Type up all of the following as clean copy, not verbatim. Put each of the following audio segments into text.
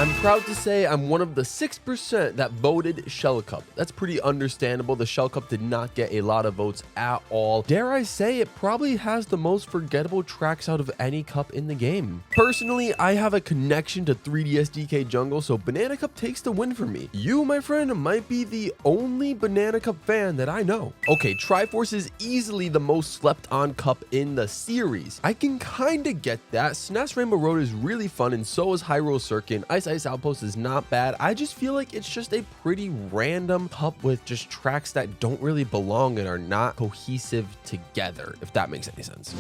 I'm proud to say I'm one of the 6% that voted Shell Cup. That's pretty understandable. The Shell Cup did not get a lot of votes at all. Dare I say it probably has the most forgettable tracks out of any cup in the game. Personally, I have a connection to 3DS DK Jungle, so Banana Cup takes the win for me. You, my friend, might be the only Banana Cup fan that I know. Okay, Triforce is easily the most slept on cup in the series. I can kinda get that. SNES Rainbow Road is really fun, and so is Hyrule Circuit. Ice Outpost is not bad. I just feel like it's just a pretty random cup with just tracks that don't really belong and are not cohesive together, if that makes any sense.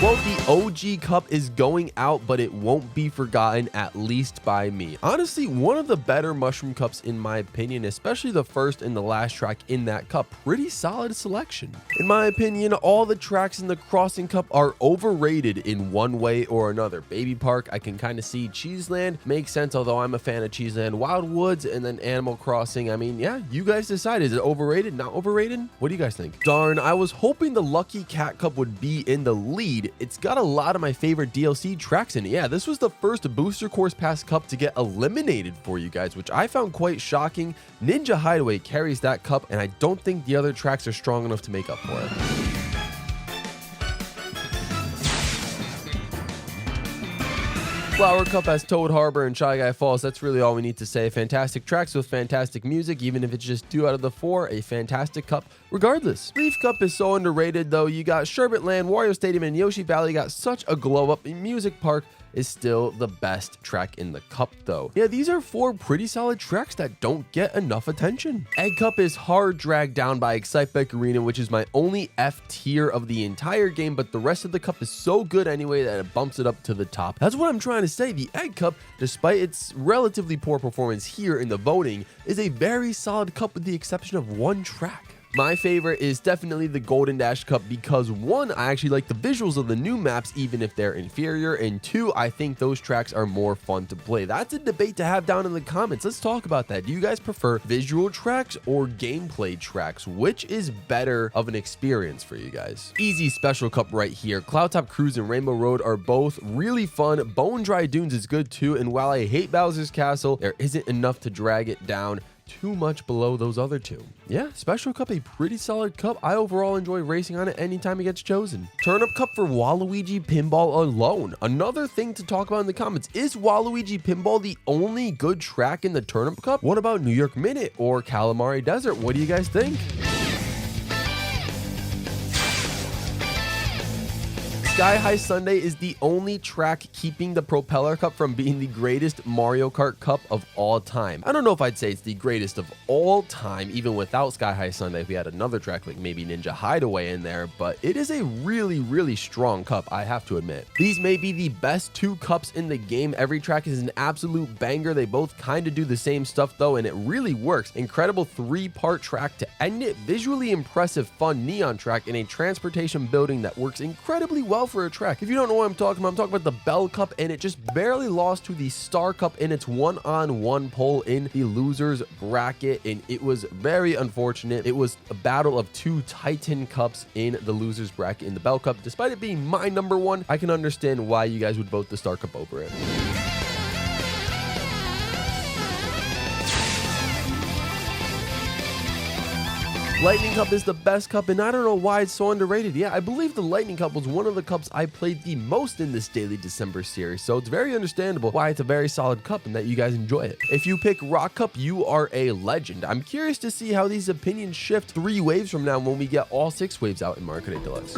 Well, the OG Cup is going out, but it won't be forgotten, at least by me. Honestly, one of the better Mushroom Cups in my opinion, especially the first and the last track in that cup. Pretty solid selection. In my opinion, all the tracks in the Crossing Cup are overrated in one way or another. Baby Park, I can kind of see. Cheeseland makes sense, although I'm a fan of Cheeseland. Wild Woods, and then Animal Crossing. I mean, yeah, you guys decide. Is it overrated, not overrated? What do you guys think? Darn, I was hoping the Lucky Cat Cup would be in the lead. It's got a lot of my favorite DLC tracks in it. Yeah, this was the first Booster Course Pass Cup to get eliminated for you guys, which I found quite shocking. Ninja Hideaway carries that cup, and I don't think the other tracks are strong enough to make up for it. Flower Cup has Toad Harbor and Shy Guy Falls. That's really all we need to say. Fantastic tracks with fantastic music, even if it's just 2 out of the 4, a fantastic cup regardless. Leaf Cup is so underrated though. You got Sherbet Land, Wario Stadium, and Yoshi Valley got such a glow up. Music Park is still the best track in the cup though. Yeah, these are 4 pretty solid tracks that don't get enough attention. Egg Cup is hard dragged down by Excitebike Arena, which is my only F tier of the entire game, but the rest of the cup is so good anyway that it bumps it up to the top. That's what I'm trying to say. The Egg Cup, despite its relatively poor performance here in the voting, is a very solid cup with the exception of one track. My favorite is definitely the Golden Dash Cup because 1, I actually like the visuals of the new maps even if they're inferior, and 2, I think those tracks are more fun to play. That's a debate to have down in the comments. Let's talk about that. Do you guys prefer visual tracks or gameplay tracks? Which is better of an experience for you guys? Easy Special Cup right here. Cloudtop Cruise and Rainbow Road are both really fun. Bone Dry Dunes is good too, and while I hate Bowser's Castle, there isn't enough to drag it down too much below those other 2. Yeah, Special Cup, a pretty solid cup. I overall enjoy racing on it anytime it gets chosen. Turnip Cup for Waluigi Pinball alone. Another thing to talk about in the comments, is Waluigi Pinball the only good track in the Turnip Cup? What about New York Minute or Calamari Desert? What do you guys think? Sky High Sunday is the only track keeping the Propeller Cup from being the greatest Mario Kart Cup of all time. I don't know if I'd say it's the greatest of all time, even without Sky High Sunday. If we had another track like maybe Ninja Hideaway in there, but it is a really, really strong cup, I have to admit. These may be the best 2 cups in the game. Every track is an absolute banger. They both kind of do the same stuff though, and it really works. Incredible 3-part track to end it. Visually impressive, fun neon track in a transportation building that works incredibly well for a track. If you don't know what I'm talking about the Bell Cup, and it just barely lost to the Star Cup in its one-on-one poll in the losers bracket, and it was very unfortunate. It was a battle of 2 Titan Cups in the losers bracket in the Bell Cup. Despite it being my number 1, I can understand why you guys would vote the Star Cup over it. Lightning Cup is the best cup, and I don't know why it's so underrated. Yeah, I believe the Lightning Cup was one of the cups I played the most in this Daily December series, so it's very understandable why it's a very solid cup and that you guys enjoy it. If you pick Rock Cup, you are a legend. I'm curious to see how these opinions shift 3 waves from now when we get all 6 waves out in Mario Kart Deluxe.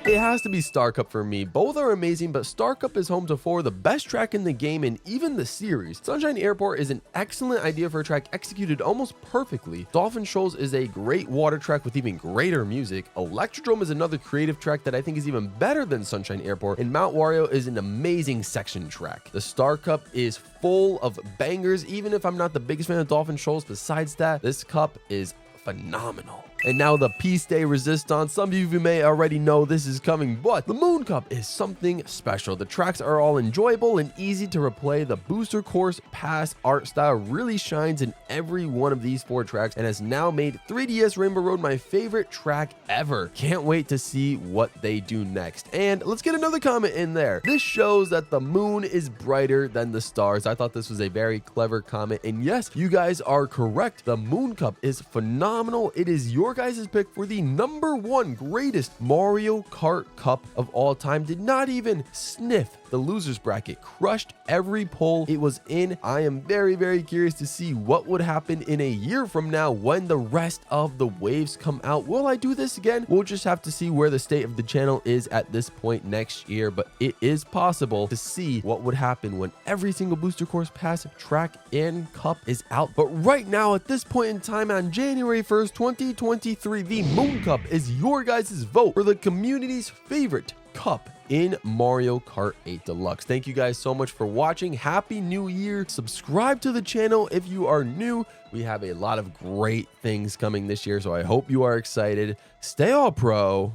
It has to be Star Cup for me. Both are amazing, but Star Cup is home to 4 of the best track in the game and even the series. Sunshine Airport is an excellent idea for a track executed almost perfectly. Dolphin Shoals is a great water track with even greater music. Electrodrome is another creative track that I think is even better than Sunshine Airport, and Mount Wario is an amazing section track. The Star Cup is full of bangers, even if I'm not the biggest fan of Dolphin Shoals. Besides that, this cup is phenomenal. And now the Piste de Resistance. Some of you may already know this is coming, but the Moon Cup is something special. The tracks are all enjoyable and easy to replay. The Booster Course Pass art style really shines in every one of these 4 tracks and has now made 3DS Rainbow Road my favorite track ever. Can't wait to see what they do next. And let's get another comment in there. This shows that the moon is brighter than the stars. I thought this was a very clever comment. And yes, you guys are correct. The Moon Cup is phenomenal. It is your guys' pick for the #1 greatest Mario Kart Cup of all time. Did not even sniff the losers bracket, crushed every poll it was in. I am very, very curious to see what would happen in a year from now when the rest of the waves come out. Will I do this again? We'll just have to see where the state of the channel is at this point next year, but it is possible to see what would happen when every single Booster Course Pass track and cup is out. But right now, at this point in time, on January 1st, 2023, the Moon Cup is your guys' vote for the community's favorite cup in Mario Kart 8 Deluxe. Thank you guys so much for watching. Happy New Year. Subscribe to the channel if you are new. We have a lot of great things coming this year, so I hope you are excited. Stay all pro,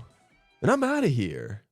and I'm out of here.